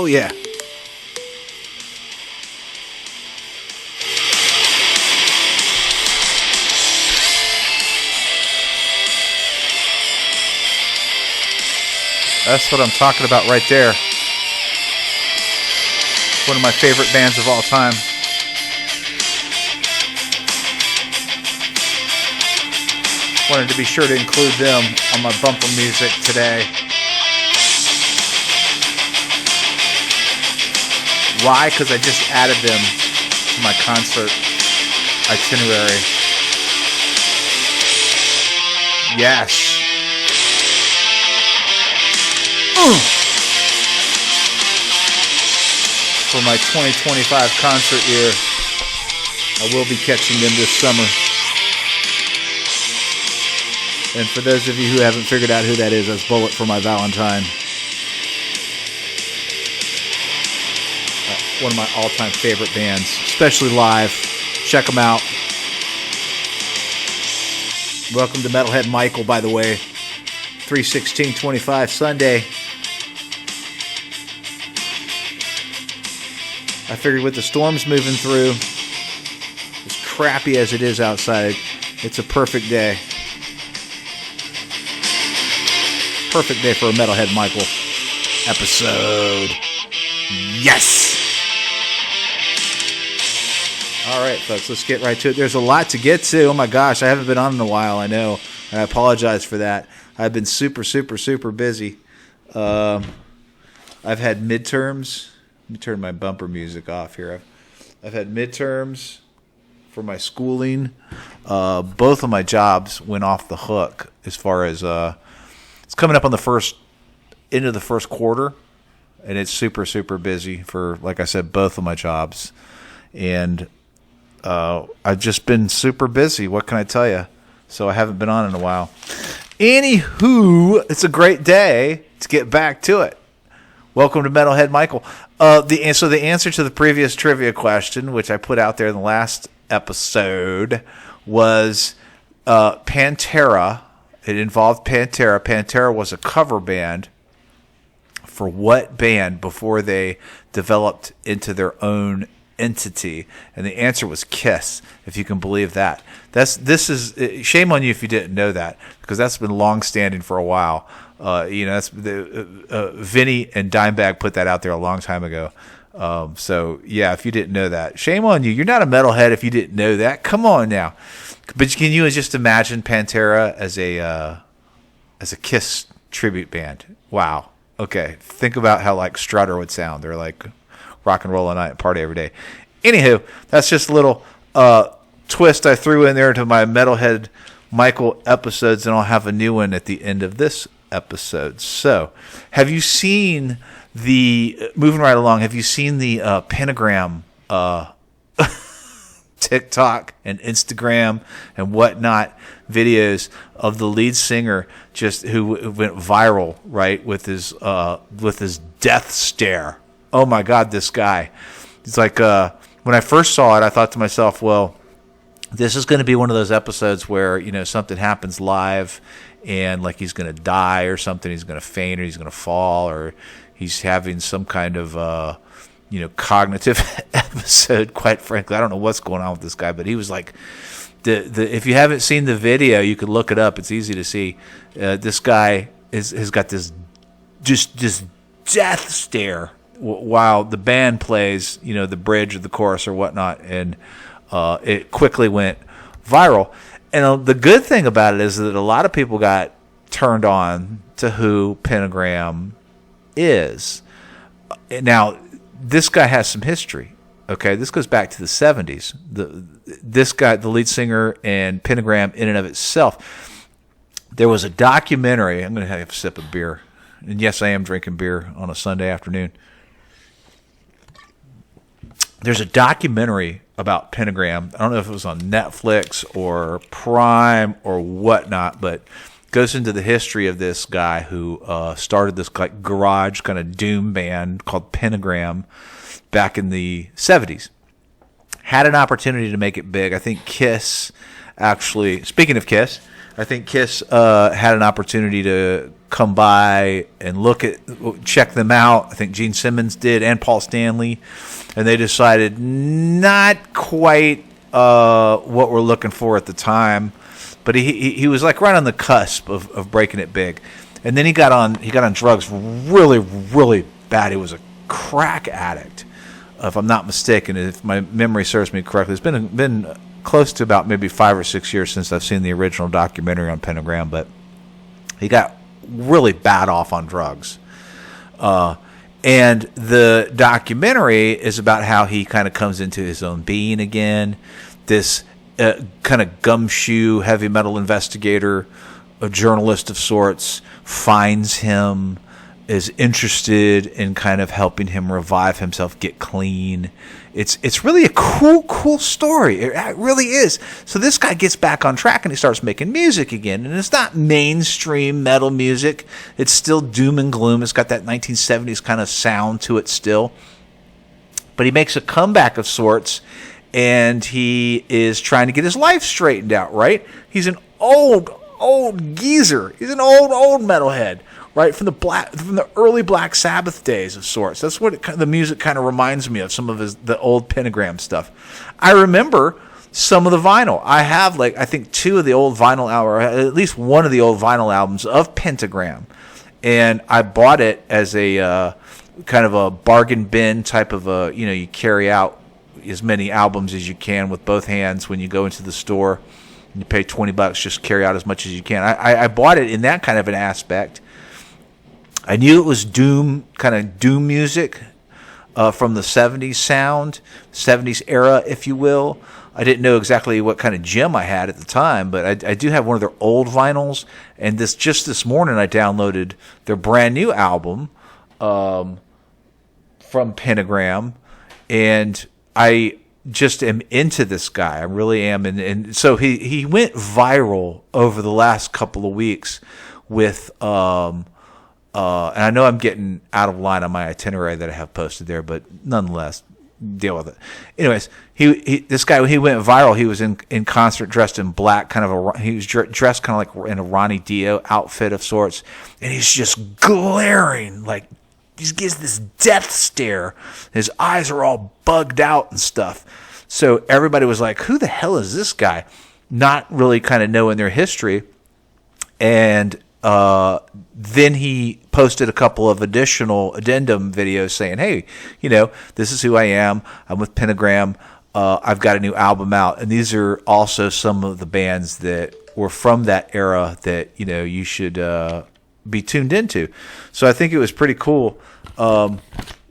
Oh, yeah. That's what I'm talking about right there. One of my favorite bands of all time. Wanted to be sure to include them on my bumper music today. Why? Because I just added them to my concert itinerary. Yes. For my 2025 concert year, I will be catching them this summer. And for those of you who haven't figured out who that is, that's Bullet for My Valentine. One of my all-time favorite bands, especially live. Check them out. Welcome to Metalhead Michael, by the way. 3/16/25 Sunday. I figured with the storms moving through, as crappy as it is outside, it's a perfect day. Perfect day for a Metalhead Michael episode. Yes! All right, folks, let's get right to it. There's a lot to get to. Oh, my gosh, I haven't been on in a while, I know. And I apologize for that. I've been super busy. I've had midterms. Let me turn my bumper music off here. I've had midterms for my schooling. Both of my jobs went off the hook as far as it's coming up on the end of the first quarter, and it's super busy for, like I said, both of my jobs. And I've just been super busy. What can I tell you? So I haven't been on in a while. Anywho, it's a great day to get back to it. Welcome to Metalhead Michael. So the answer to the previous trivia question, which I put out there in the last episode, was Pantera. It involved Pantera. Pantera was a cover band for what band before they developed into their own entity? And the answer was Kiss, if you can believe that. This is shame on you if you didn't know that, because that's been long standing for a while. That's Vinny and Dimebag put that out there a long time ago. So yeah, if you didn't know that, shame on you. You're not a metalhead if you didn't know that. Come on now. But can you just imagine Pantera as a Kiss tribute band? Wow. Okay. Think about how like Strutter would sound. They're like rock and roll all night, party every day. Anywho, that's just a little twist I threw in there to my Metalhead Michael episodes, and I'll have a new one at the end of this episode. So, have you seen moving right along, have you seen the Pentagram TikTok and Instagram and whatnot videos of the lead singer who went viral, right, with his death stare? Oh my God, this guy. It's like when I first saw it, I thought to myself, well, this is going to be one of those episodes where, something happens live and like he's going to die or something, he's going to faint or he's going to fall or he's having some kind of cognitive episode. Quite frankly, I don't know what's going on with this guy, but he was like, if you haven't seen the video, you could look it up. It's easy to see. This guy has got this death stare while the band plays, the bridge or the chorus or whatnot, and it quickly went viral. And the good thing about it is that a lot of people got turned on to who Pentagram is. Now, this guy has some history. Okay, this goes back to the 70s. This guy, the lead singer, and Pentagram in and of itself. There was a documentary. I'm going to have a sip of beer. And yes, I am drinking beer on a Sunday afternoon. There's a documentary about Pentagram. I don't know if it was on Netflix or Prime or whatnot, but goes into the history of this guy who started this like garage kind of doom band called Pentagram back in the 70s. Had an opportunity to make it big. I think Kiss, actually, speaking of Kiss, I think Kiss had an opportunity to come by and check them out. I think Gene Simmons did, and Paul Stanley, and they decided not quite what we're looking for at the time, but he was like right on the cusp of breaking it big. And then he got on drugs really, really bad. He was a crack addict, if I'm not mistaken. If my memory serves me correctly, it's been close to about maybe 5 or 6 years since I've seen the original documentary on Pentagram, but he got really bad off on drugs. And the documentary is about how he kind of comes into his own being again. This kind of gumshoe heavy metal investigator, a journalist of sorts, finds him, is interested in kind of helping him revive himself, get clean. It's really a cool story. It really is. So this guy gets back on track and he starts making music again. And it's not mainstream metal music. It's still doom and gloom. It's got that 1970s kind of sound to it still. But he makes a comeback of sorts, and he is trying to get his life straightened out, right? He's an old geezer. He's an old metalhead, right? From the early Black Sabbath days of sorts. That's what the music kind of reminds me of, some of the old Pentagram stuff. I remember some of the vinyl. I have I think 2 of the old vinyl or at least one of the old vinyl albums of Pentagram. And I bought it as a kind of a bargain bin type of you carry out as many albums as you can with both hands when you go into the store. You pay $20, just carry out as much as you can. I bought it in that kind of an aspect. I knew it was doom music from the 70s sound, 70s era, if you will. I didn't know exactly what kind of gem I had at the time, but I do have one of their old vinyls. And just this morning I downloaded their brand new album from Pentagram, and I just am into this guy. I really am. And so he went viral over the last couple of weeks with and I know I'm getting out of line on my itinerary that I have posted there, but nonetheless, deal with it. Anyways, this guy, when he went viral, he was in concert dressed in black, he was dressed kind of like in a Ronnie Dio outfit of sorts, and he's just glaring, like he gives this death stare. His eyes are all bugged out and stuff. So everybody was like, who the hell is this guy? Not really kind of knowing their history. And then he posted a couple of additional addendum videos saying, hey, this is who I am. I'm with Pentagram. I've got a new album out. And these are also some of the bands that were from that era that, you should be tuned into. So I think it was pretty cool. And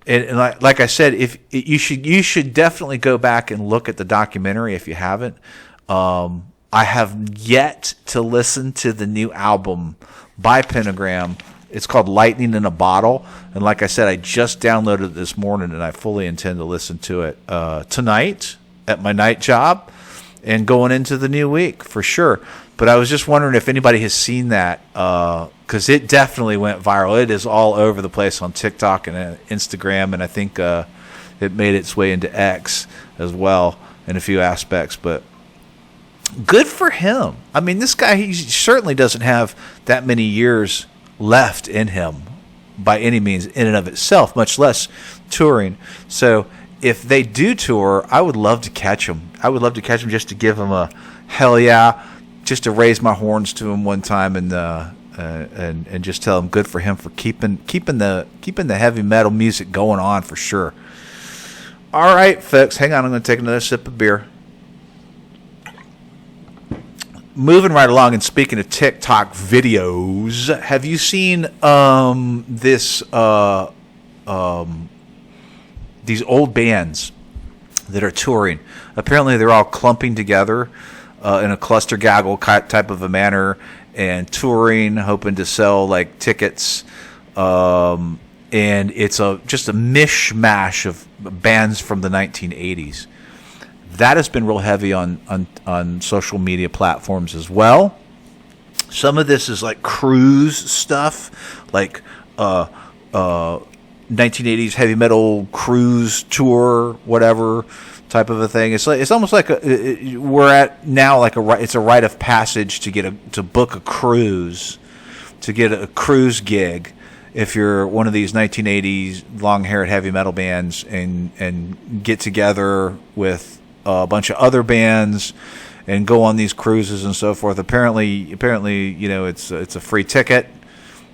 like I said, you should definitely go back and look at the documentary if you haven't. I have yet to listen to the new album by Pentagram. It's called Lightning in a Bottle. And like I said, I just downloaded it this morning, and I fully intend to listen to it tonight at my night job and going into the new week for sure. But I was just wondering if anybody has seen that, because it definitely went viral. It is all over the place on TikTok and Instagram, and I think it made its way into X as well in a few aspects. But good for him. I mean, this guy, he certainly doesn't have that many years left in him by any means in and of itself, much less touring. So if they do tour, I would love to catch him. I would love to catch him just to give him a hell yeah, just to raise my horns to him one time and just tell him good for him for keeping the heavy metal music going on for sure. All right, folks, hang on. I'm going to take another sip of beer. Moving right along, and speaking of TikTok videos, have you seen these old bands that are touring? Apparently, they're all clumping together in a cluster gaggle type of a manner and touring, hoping to sell like tickets. And it's just a mishmash of bands from the 1980s. That has been real heavy on social media platforms as well. Some of this is like cruise stuff, like 1980s heavy metal cruise tour, whatever type of a thing. It's almost like we're at now like it's a rite of passage to book a cruise to get a cruise gig if you're one of these 1980s long-haired heavy metal bands and get together with a bunch of other bands and go on these cruises and so forth. Apparently, you know, it's a free ticket.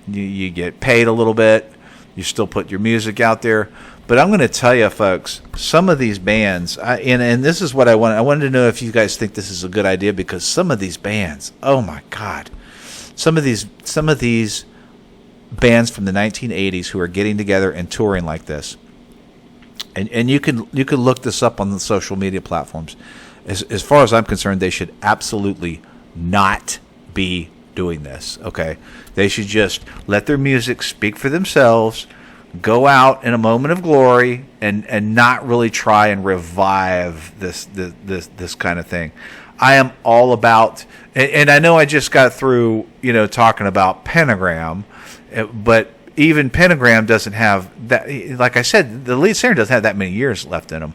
You get paid a little bit. You still put your music out there. But I'm going to tell you, folks, some of these bands, and this is what I wanted to know if you guys think this is a good idea, because some of these bands, oh my God, some of these bands from the 1980s who are getting together and touring like this, and you can look this up on the social media platforms. As far as I'm concerned, they should absolutely not be doing this. Okay, they should just let their music speak for themselves. Go out in a moment of glory and not really try and revive this kind of thing. I am all about, and I know I just got through, you know, talking about Pentagram, but even Pentagram doesn't have that. Like I said, the lead singer doesn't have that many years left in him.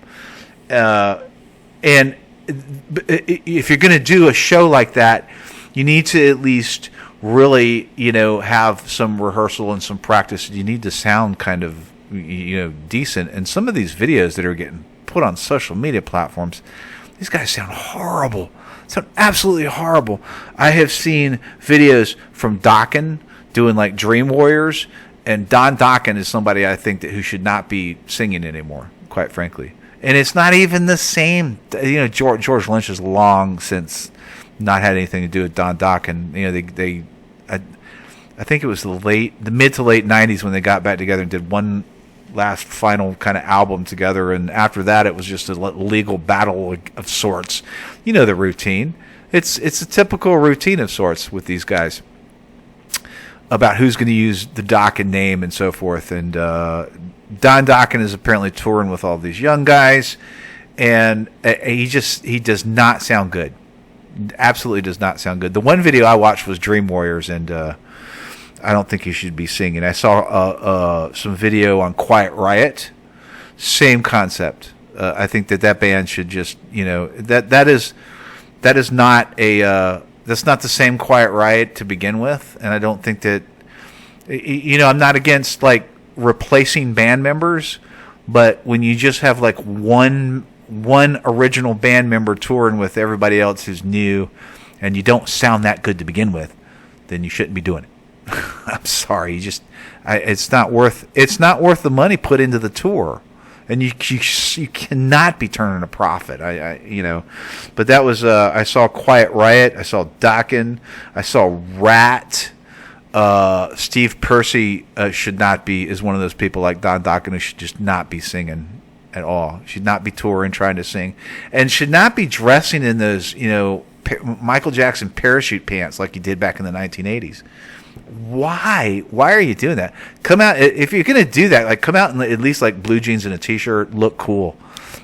And if you're going to do a show like that, you need to at least really, you know, have some rehearsal and some practice. You need to sound kind of, you know, decent. And some of these videos that are getting put on social media platforms, these guys sound horrible. Sound absolutely horrible. I have seen videos from Dokken doing like Dream Warriors, and Don Dokken is somebody I think who should not be singing anymore, quite frankly. And it's not even the same. You know, George Lynch has long since not had anything to do with Don Dokken. You know, I think it was the mid to late '90s when they got back together and did one last final kind of album together, and after that it was just a legal battle of sorts. You know the routine. It's a typical routine of sorts with these guys about who's going to use the Dokken name and so forth. And Don Dokken is apparently touring with all these young guys, and he does not sound good. Absolutely does not sound good. The one video I watched was Dream Warriors, and I don't think he should be singing. I saw some video on Quiet Riot. Same concept. I think that band should just, you know, that is not that's not the same Quiet Riot to begin with, and I don't think that, you know, I'm not against like replacing band members, but when you just have like one original band member touring with everybody else who's new, and you don't sound that good to begin with, then you shouldn't be doing it. I'm sorry, it's not worth the money put into the tour, and you cannot be turning a profit. You know, but that was I saw Quiet Riot, I saw Dokken, I saw Rat. Steve Percy is one of those people like Don Dokken who should just not be singing at all. Should not be touring trying to sing, and should not be dressing in those, you know, Michael Jackson parachute pants like he did back in the 1980s. Why are you doing that? Come out, if you're going to do that, like come out in at least like blue jeans and a t-shirt, look cool.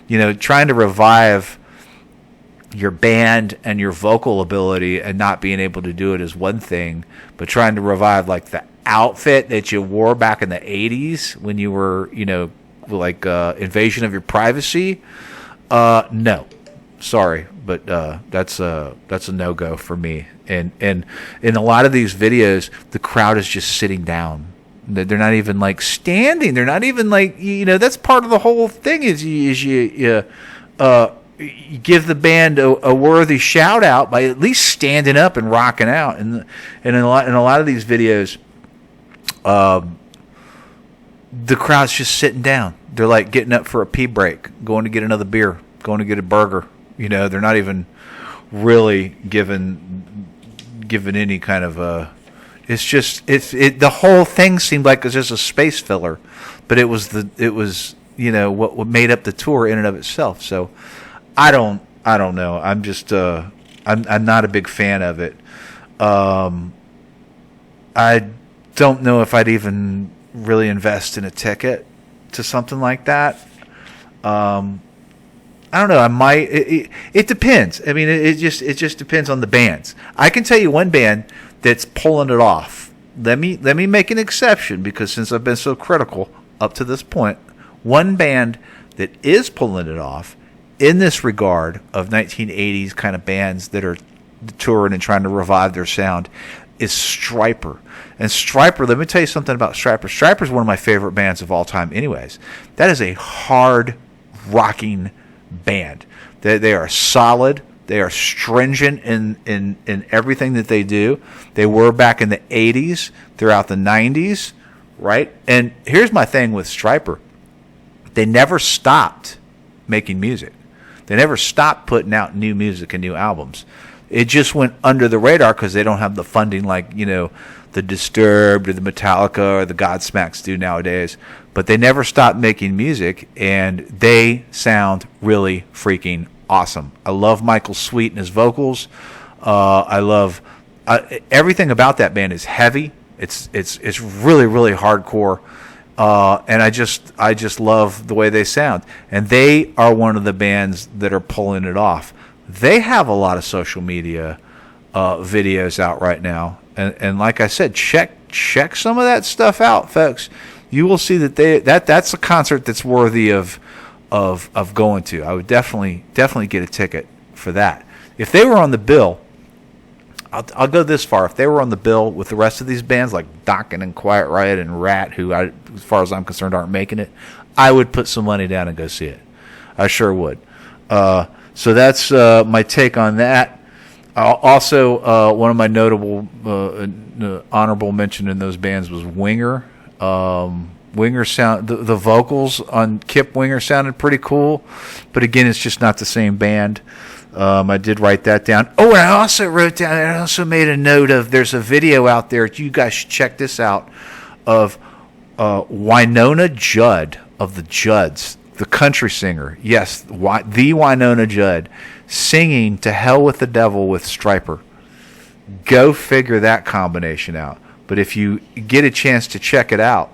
You know, trying to revive your band and your vocal ability and not being able to do it is one thing, but trying to revive like the outfit that you wore back in the 80s when you were, you know, like Invasion of Your Privacy, no. Sorry, but that's a no-go for me. And in a lot of these videos, the crowd is just sitting down. They're not even like standing. They're not even like, you know, that's part of the whole thing is you give the band a worthy shout out by at least standing up and rocking out. And in a lot of these videos, the crowd's just sitting down. They're like getting up for a pee break, going to get another beer, going to get a burger. You know, they're not even really given any kind of it's just the whole thing seemed like it was just a space filler, but it was you know what made up the tour in and of itself. So I don't know. I'm just I'm not a big fan of it. I don't know if I'd even really invest in a ticket to something like that. I don't know. I might. It depends. I mean, it just depends on the bands. I can tell you one band that's pulling it off. Let me make an exception, because since I've been so critical up to this point, one band that is pulling it off in this regard of 1980s kind of bands that are touring and trying to revive their sound is Stryper. And Stryper, let me tell you something about Stryper. Stryper is one of my favorite bands of all time anyways. That is a hard rocking band. They are solid. They are stringent in everything that they do. They were back in the 80s, throughout the 90s, right? And here's my thing with Stryper. They never stopped making music. They never stopped putting out new music and new albums. It just went under the radar because they don't have the funding like, the Disturbed or the Metallica or the Godsmacks do nowadays. But they never stopped making music, and they sound really freaking awesome. I love Michael Sweet and his vocals. I love everything about that band is heavy. It's really, really hardcore. And I just love the way they sound. And they are one of the bands that are pulling it off. They have a lot of social media videos out right now. And like I said, check some of that stuff out, folks. You will see that that's a concert that's worthy of going to. I would definitely get a ticket for that. If they were on the bill, I'll go this far. If they were on the bill with the rest of these bands like Dokken and Quiet Riot and Rat, who, as far as I'm concerned, aren't making it, I would put some money down and go see it. I sure would. So that's my take on that. Also, one of my notable honorable mention in those bands was Winger. Winger sound the vocals on Kip Winger sounded pretty cool, but again, it's just not the same band. I did write that down. Oh, and I also made a note of, there's a video out there, you guys should check this out, of Winona Judd of the Judds, the country singer. Yes, the Winona Judd singing To Hell with the Devil with Stryper. Go figure that combination out. But if you get a chance to check it out,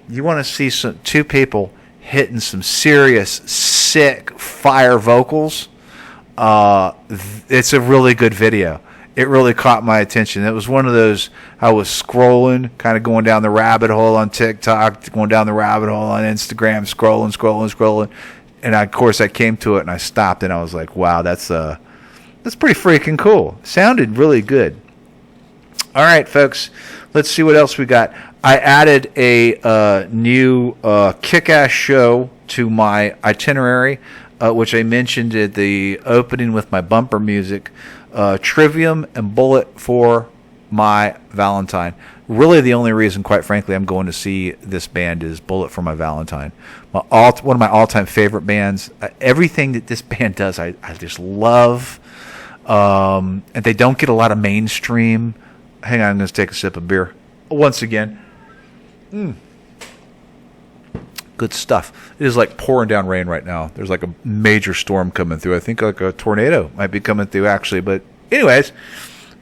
you want to see two people hitting some serious, sick, fire vocals. It's a really good video. It really caught my attention. It was one of those, I was scrolling, kind of going down the rabbit hole on TikTok, going down the rabbit hole on Instagram, scrolling. And of course I came to it and I stopped and I was like, wow, that's pretty freaking cool. Sounded really good. All right, folks, let's see what else we got. I added a new kick-ass show to my itinerary, which I mentioned at the opening with my bumper music. Trivium and Bullet for My Valentine. Really the only reason, quite frankly, I'm going to see this band is Bullet for My Valentine. One of my all-time favorite bands. Everything that this band does, I just love. And they don't get a lot of mainstream. Hang on, I'm going to take a sip of beer. Once again. Good stuff. It is like pouring down rain right now. There's like a major storm coming through. I think like a tornado might be coming through, actually. But anyways,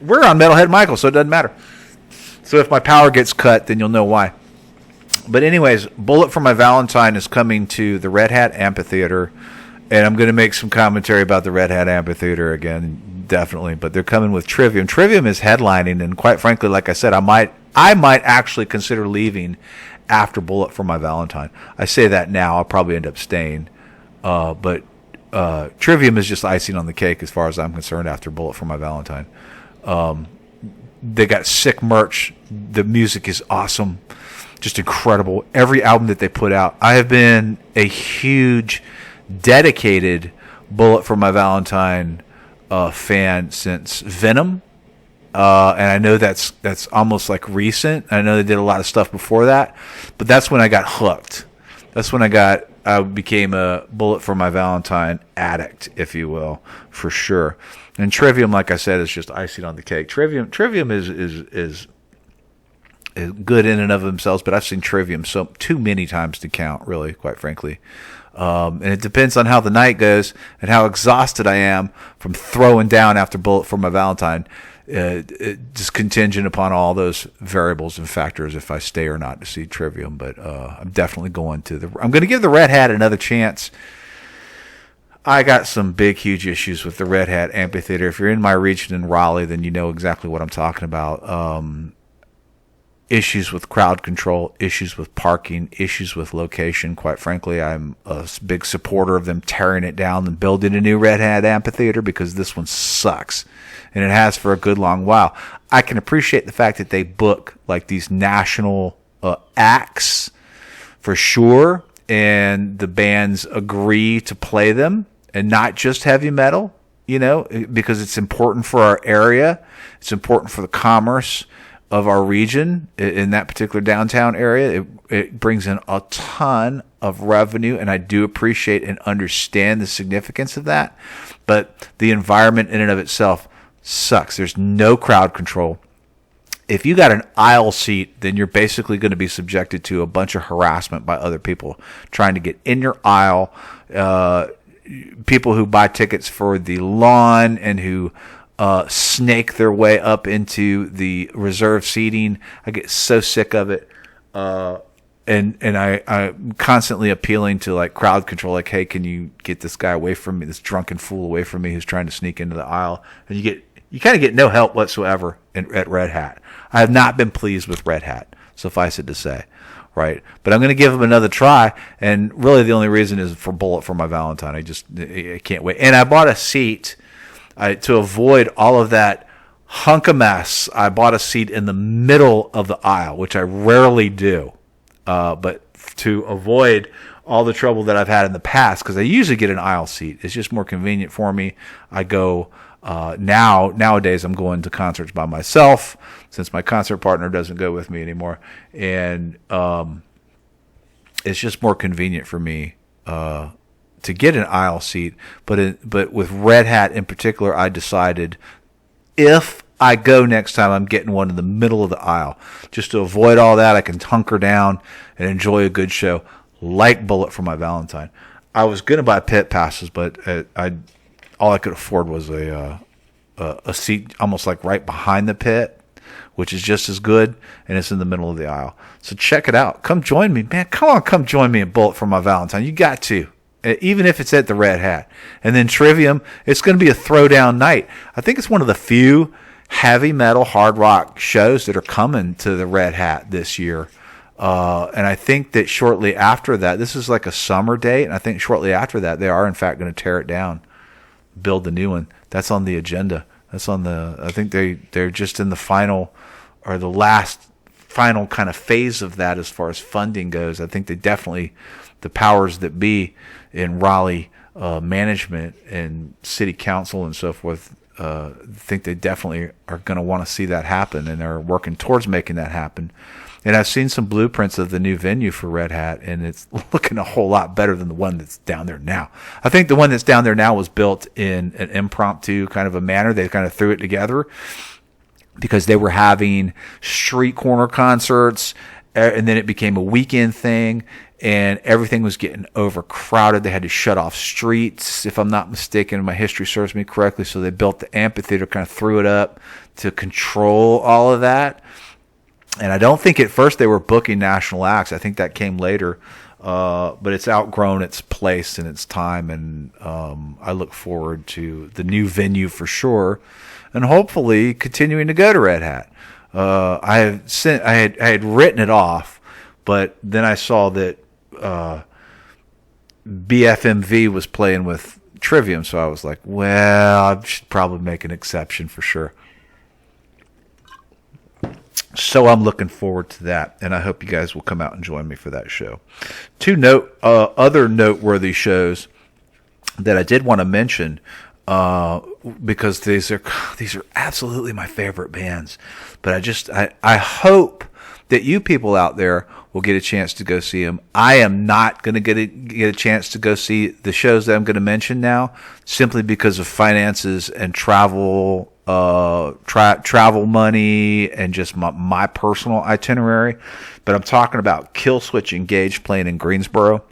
we're on Metalhead Michael, so it doesn't matter. So if my power gets cut, then you'll know why. But anyways, Bullet for My Valentine is coming to the Red Hat Amphitheater, and I'm going to make some commentary about the Red Hat Amphitheater again, definitely. But they're coming with Trivium. Trivium is headlining, and quite frankly, like I said, I might actually consider leaving after Bullet for My Valentine. I say that now. I'll probably end up staying. But Trivium is just icing on the cake as far as I'm concerned after Bullet for My Valentine. They got sick merch. The music is awesome. Just incredible. Every album that they put out. I have been a huge, dedicated Bullet for My Valentine fan since Venom. And I know that's almost like recent. I know they did a lot of stuff before that, but that's when I got hooked. That's when I became a Bullet for My Valentine addict, if you will, for sure. And Trivium, like I said, is just icing on the cake. Trivium is good in and of themselves, but I've seen Trivium too many times to count, really, quite frankly. And it depends on how the night goes and how exhausted I am from throwing down after Bullet for My Valentine. Just contingent upon all those variables and factors if I stay or not to see Trivium. But I'm definitely going to I'm going to give the Red Hat another chance. I got some big, huge issues with the Red Hat Amphitheater. If you're in my region in Raleigh, then you know exactly what I'm talking about. issues with crowd control, issues with parking, issues with location. Quite frankly, I'm a big supporter of them tearing it down and building a new Red Hat amphitheater, because this one sucks, and it has for a good long while. I can appreciate the fact that they book like these national acts for sure, and the bands agree to play them, and not just heavy metal, because it's important for our area. It's important for the commerce of our region in that particular downtown area. It brings in a ton of revenue, and I do appreciate and understand the significance of that. But the environment in and of itself sucks. There's no crowd control. If you got an aisle seat, then you're basically going to be subjected to a bunch of harassment by other people trying to get in your aisle. People who buy tickets for the lawn and who snake their way up into the reserve seating. I get so sick of it. And I'm constantly appealing to like crowd control, like, hey, can you get this guy away from me, this drunken fool away from me who's trying to sneak into the aisle? And you kind of get no help whatsoever at Red Hat. I have not been pleased with Red Hat, suffice it to say. Right, but I'm going to give them another try, and really the only reason is for Bullet for my Valentine. I can't wait. And I bought a seat to avoid all of that hunk of mess. I bought a seat in the middle of the aisle, which I rarely do, but to avoid all the trouble that I've had in the past, because I usually get an aisle seat. It's just more convenient for me. I go nowadays I'm going to concerts by myself, since my concert partner doesn't go with me anymore, and it's just more convenient for me to get an aisle seat. But with Red Hat in particular, I decided if I go next time, I'm getting one in the middle of the aisle, just to avoid all that. I can hunker down and enjoy a good show, like Bullet for my Valentine. I was going to buy pit passes, but all I could afford was a seat almost like right behind the pit, which is just as good, and it's in the middle of the aisle. So check it out. Come join me, man. Come join me in Bullet for my Valentine. You got to, even if it's at the Red Hat. And then Trivium, it's going to be a throwdown night. I think it's one of the few heavy metal hard rock shows that are coming to the Red Hat this year. And I think that shortly after that, this is like a summer date, and I think shortly after that, they are in fact going to tear it down, build the new one. That's on the agenda. I think they're just in the final, or the last final kind of phase of that as far as funding goes. I think they definitely, the powers that be in Raleigh, management and city council and so forth, think they definitely are going to want to see that happen, and are working towards making that happen. And I've seen some blueprints of the new venue for Red Hat, and it's looking a whole lot better than the one that's down there now. I think the one that's down there now was built in an impromptu kind of a manner. They kind of threw it together because they were having street corner concerts, and then it became a weekend thing, and everything was getting overcrowded. They had to shut off streets, if I'm not mistaken, my history serves me correctly. So they built the amphitheater, kind of threw it up to control all of that. And I don't think at first they were booking national acts. I think that came later. But it's outgrown its place and its time, and I look forward to the new venue for sure, and hopefully continuing to go to Red Hat. I had written it off, but then I saw that BFMV was playing with Trivium, so I was like, well, I should probably make an exception for sure. So I'm looking forward to that, and I hope you guys will come out and join me for that show. Two other noteworthy shows that I did want to mention, because these are absolutely my favorite bands. But I hope that you people out there will get a chance to go see them. I am not going to get a chance to go see the shows that I'm going to mention now, simply because of finances and travel money and just my personal itinerary. But I'm talking about Killswitch Engage playing in Greensboro.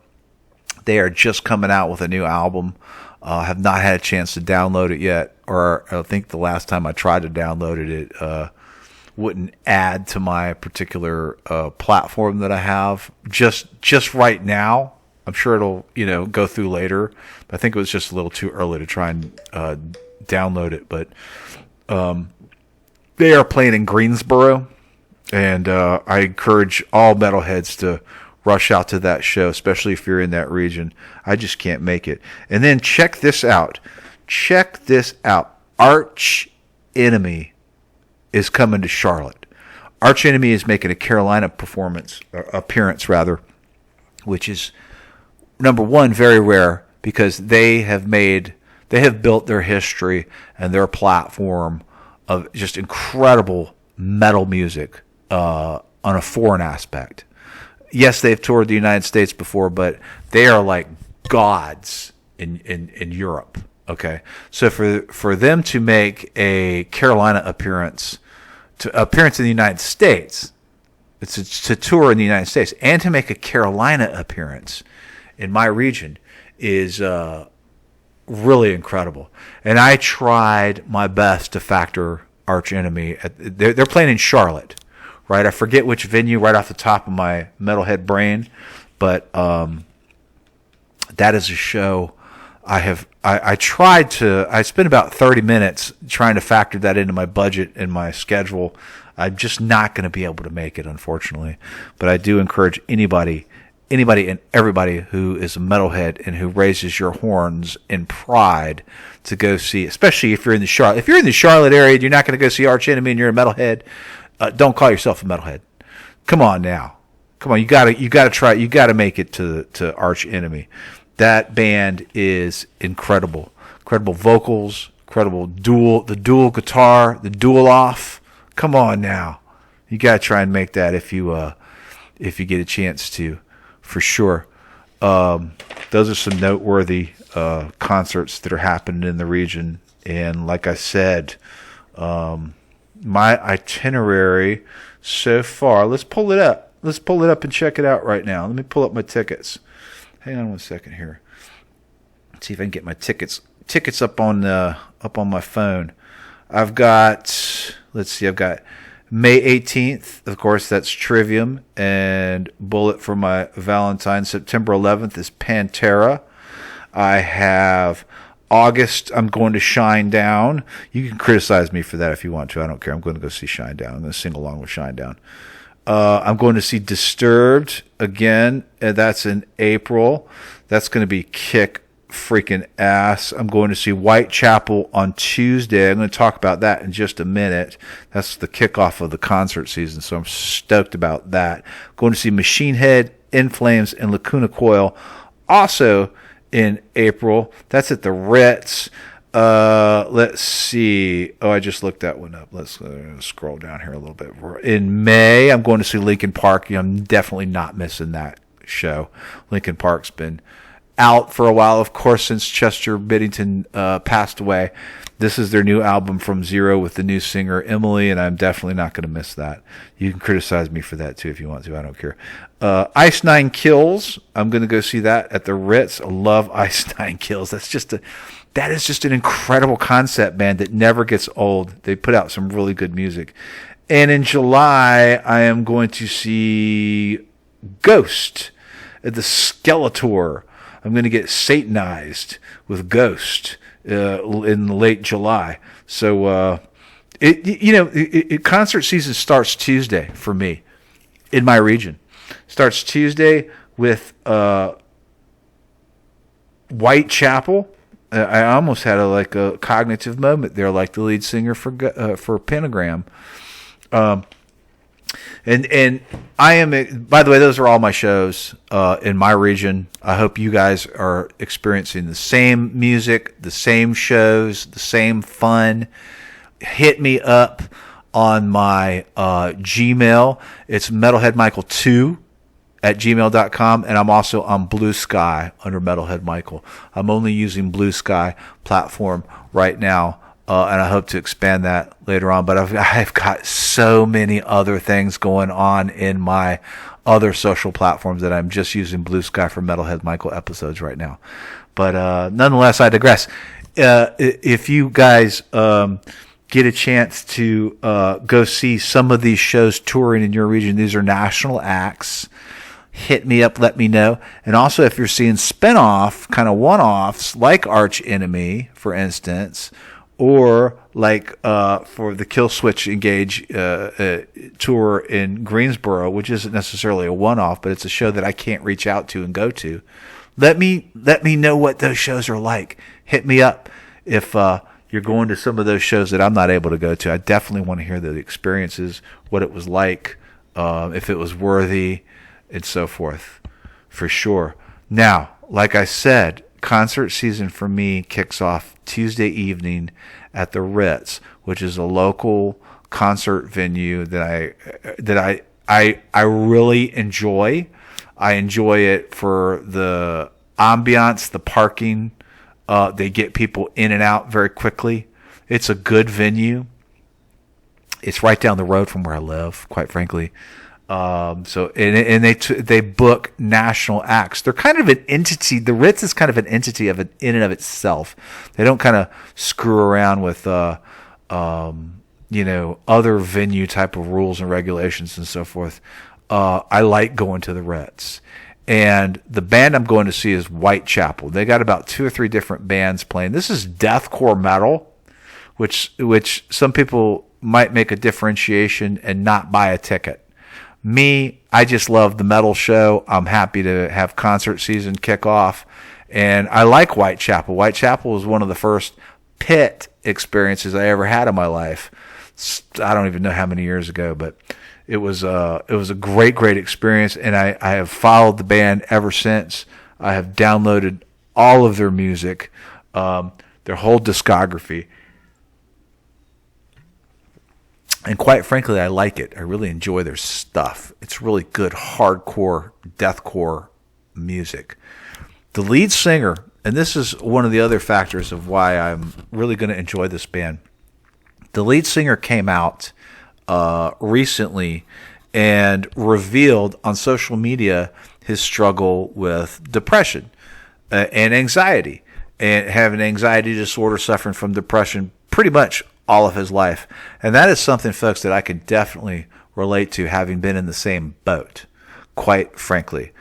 They are just coming out with a new album. Have not had a chance to download it yet, or I think the last time I tried to download it wouldn't add to my particular platform that I have just right now. I'm sure it'll go through later, but I think it was just a little too early to try and download it. But they are playing in Greensboro, And I encourage all metalheads to rush out to that show, especially if you're in that region. I just can't make it. And then check this out. Check this out. Arch Enemy is coming to Charlotte. Arch Enemy is making a Carolina appearance, which is, number one, very rare, because they have built their history and their platform of just incredible metal music on a foreign aspect. Yes, they've toured the United States before, but they are like gods in Europe. Okay, so for them to make a Carolina appearance in the United States, it's to tour in the United States, and to make a Carolina appearance in my region is really incredible. And I tried my best to factor Arch Enemy. They're playing in Charlotte, right? I forget which venue right off the top of my metalhead brain, but that is a show I spent about 30 minutes trying to factor that into my budget and my schedule. I'm just not going to be able to make it, unfortunately. But I do encourage anybody and everybody who is a metalhead and who raises your horns in pride to go see, especially if you're in the Charlotte area and you're not going to go see Arch Enemy and you're a metalhead, don't call yourself a metalhead. Come on now. Come on, you gotta try, you gotta make it to Arch Enemy. That band is incredible. Incredible vocals, incredible the dual guitar, the dual off. Come on now. You gotta try and make that if you get a chance to, for sure. Those are some noteworthy concerts that are happening in the region. And like I said, my itinerary so far, let's pull it up. Let's pull it up and check it out right now. Let me pull up my tickets. Hang on 1 second here. Let's see if I can get my tickets up on my phone. I've got May 18th, of course, that's Trivium and Bullet for my Valentine. September 11th is Pantera. I have August, I'm going to Shinedown. You can criticize me for that if you want to. I don't care. I'm going to go see Shinedown. I'm going to sing along with Shinedown. I'm going to see Disturbed again. And that's in April. That's going to be kick freaking ass. I'm going to see Whitechapel on Tuesday. I'm going to talk about that in just a minute. That's the kickoff of the concert season, so I'm stoked about that. Going to see Machine Head, In Flames, and Lacuna Coil also in April. That's at the Ritz. Let's see. Oh, I just looked that one up. Let's scroll down here a little bit. In May, I'm going to see Linkin Park. I'm definitely not missing that show. Linkin Park's been out for a while, of course, since Chester Bennington passed away. This is their new album From Zero with the new singer Emily, and I'm definitely not going to miss that. You can criticize me for that too if you want to. I don't care. Ice Nine Kills. I'm going to go see that at the Ritz. I love Ice Nine Kills. That is just an incredible concept band that never gets old. They put out some really good music. And in July, I am going to see Ghost at the Skeletor. I'm going to get Satanized with Ghost in late July. So, concert season starts Tuesday for me in my region. Starts Tuesday with Whitechapel. I almost had a cognitive moment there, like the lead singer for Pentagram. And I am, by the way, those are all my shows in my region. I hope you guys are experiencing the same music, the same shows, the same fun. Hit me up on my Gmail. It's metalheadmichael2 at gmail.com, and I'm also on Blue Sky under Metalhead Michael. I'm only using Blue Sky platform right now, and I hope to expand that later on. But I've got so many other things going on in my other social platforms that I'm just using Blue Sky for Metalhead Michael episodes right now. But nonetheless, I digress. If you guys get a chance to go see some of these shows touring in your region, these are national acts. Hit me up, let me know. And also, if you're seeing spin-off, kind of one-offs, like Arch Enemy, for instance, or like for the Kill Switch Engage tour in Greensboro, which isn't necessarily a one-off, but it's a show that I can't reach out to and go to. Let me know what those shows are like. Hit me up if you're going to some of those shows that I'm not able to go to. I definitely want to hear the experiences, what it was like, if it was worthy, and so forth, for sure. Now, like I said, concert season for me kicks off Tuesday evening at the Ritz, which is a local concert venue that I really enjoy. I enjoy it for the ambiance, the parking. They get people in and out very quickly. It's a good venue. It's right down the road from where I live, quite frankly. They book national acts. They're kind of an entity. The Ritz is kind of an entity in and of itself. They don't kind of screw around with other venue type of rules and regulations and so forth. I like going to the Ritz. And the band I'm going to see is Whitechapel. They got about 2 or 3 different bands playing. This is deathcore metal, which some people might make a differentiation and not buy a ticket. Me, I just love the metal show. I'm happy to have concert season kick off. And I like Whitechapel. Whitechapel was one of the first pit experiences I ever had in my life. I don't even know how many years ago, but it was a great experience, and I have followed the band ever since. I have downloaded all of their music, their whole discography, and quite frankly, I like it. I really enjoy their stuff. It's really good hardcore, deathcore music. The lead singer, and this is one of the other factors of why I'm really going to enjoy this band. The lead singer came out recently and revealed on social media his struggle with depression and anxiety, and having anxiety disorder, suffering from depression pretty much all of his life. And that is something, folks, that I can definitely relate to, having been in the same boat, quite frankly.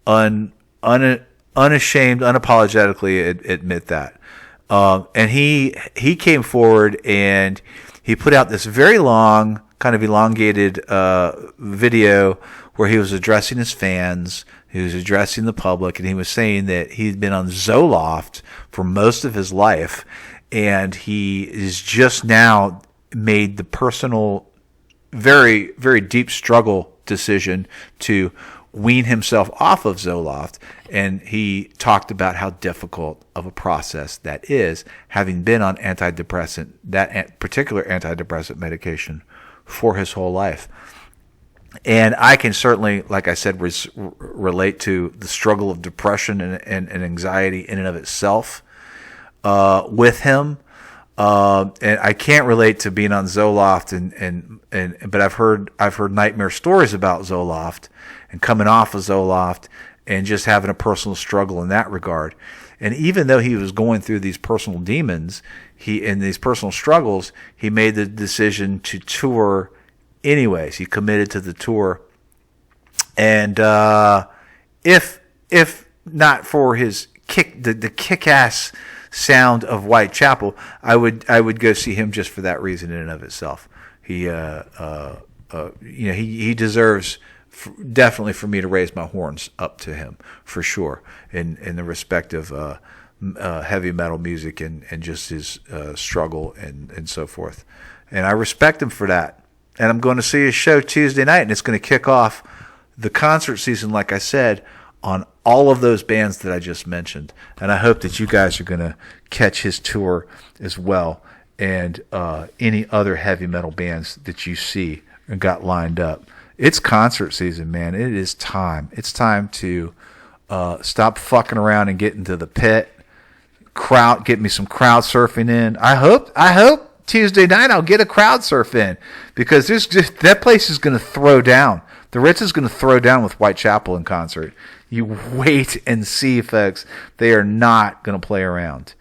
Unashamed, unapologetically admit that. And he came forward and he put out this very long, kind of elongated video where he was addressing his fans, he was addressing the public, and he was saying that he'd been on Zoloft for most of his life, and he is just now made the personal, very, very deep struggle decision to wean himself off of Zoloft. And he talked about how difficult of a process that is, having been on that particular antidepressant medication for his whole life. And I can certainly, like I said, relate to the struggle of depression and anxiety in and of itself with him. And I can't relate to being on Zoloft, but I've heard nightmare stories about Zoloft and coming off of Zoloft and just having a personal struggle in that regard. And even though he was going through these personal demons, in these personal struggles, he made the decision to tour anyways. He committed to the tour. And if not for his the kick-ass sound of Whitechapel, I would go see him just for that reason in and of itself. He deserves definitely for me to raise my horns up to him, for sure, in the respect of heavy metal music and just his struggle and so forth. And I respect him for that. And I'm going to see his show Tuesday night, and it's going to kick off the concert season, like I said, on all of those bands that I just mentioned. And I hope that you guys are going to catch his tour as well, and any other heavy metal bands that you see and got lined up. It's concert season, man. It is time. It's time to stop fucking around and get into the pit. Get me some crowd surfing in. I hope Tuesday night I'll get a crowd surf in, because that place is going to throw down. The Ritz is going to throw down with Whitechapel in concert. You wait and see, folks. They are not going to play around.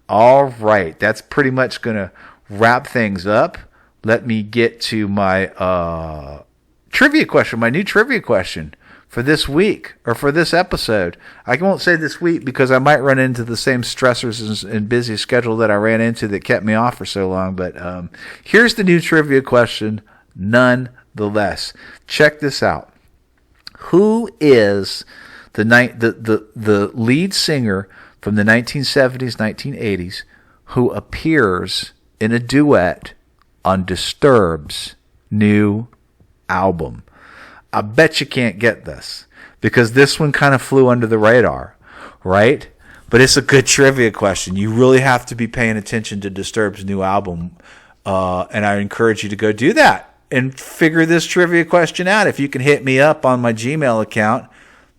All right, that's pretty much going to wrap things up. Let me get to my trivia question, my new trivia question. for this week or for this episode. I won't say this week because I might run into the same stressors and busy schedule that I ran into that kept me off for so long. But here's the new trivia question, nonetheless. Check this out. Who is the lead singer from the 1970s, 1980s who appears in a duet on Disturbed's new album? I bet you can't get this because this one kind of flew under the radar, right? But it's a good trivia question. You really have to be paying attention to Disturbed's new album, and I encourage you to go do that and figure this trivia question out. If you can hit me up on my Gmail account,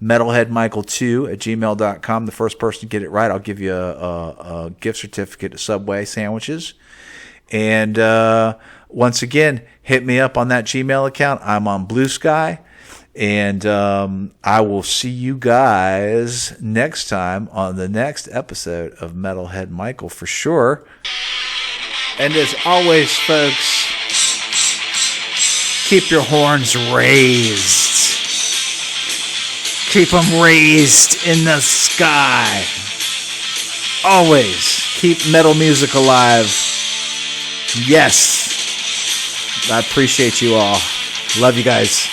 metalheadmichael2@gmail.com. The first person to get it right, I'll give you a gift certificate to Subway sandwiches. And once again, hit me up on that Gmail account. I'm on Blue Sky. And I will see you guys next time on the next episode of Metalhead Michael for sure. And as always, folks, keep your horns raised. Keep them raised in the sky. Always keep metal music alive. Yes. I appreciate you all. Love you guys.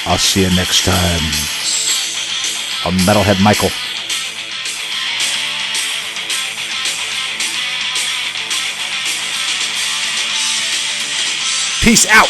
I'll see you next time on Metalhead Michael. Peace out.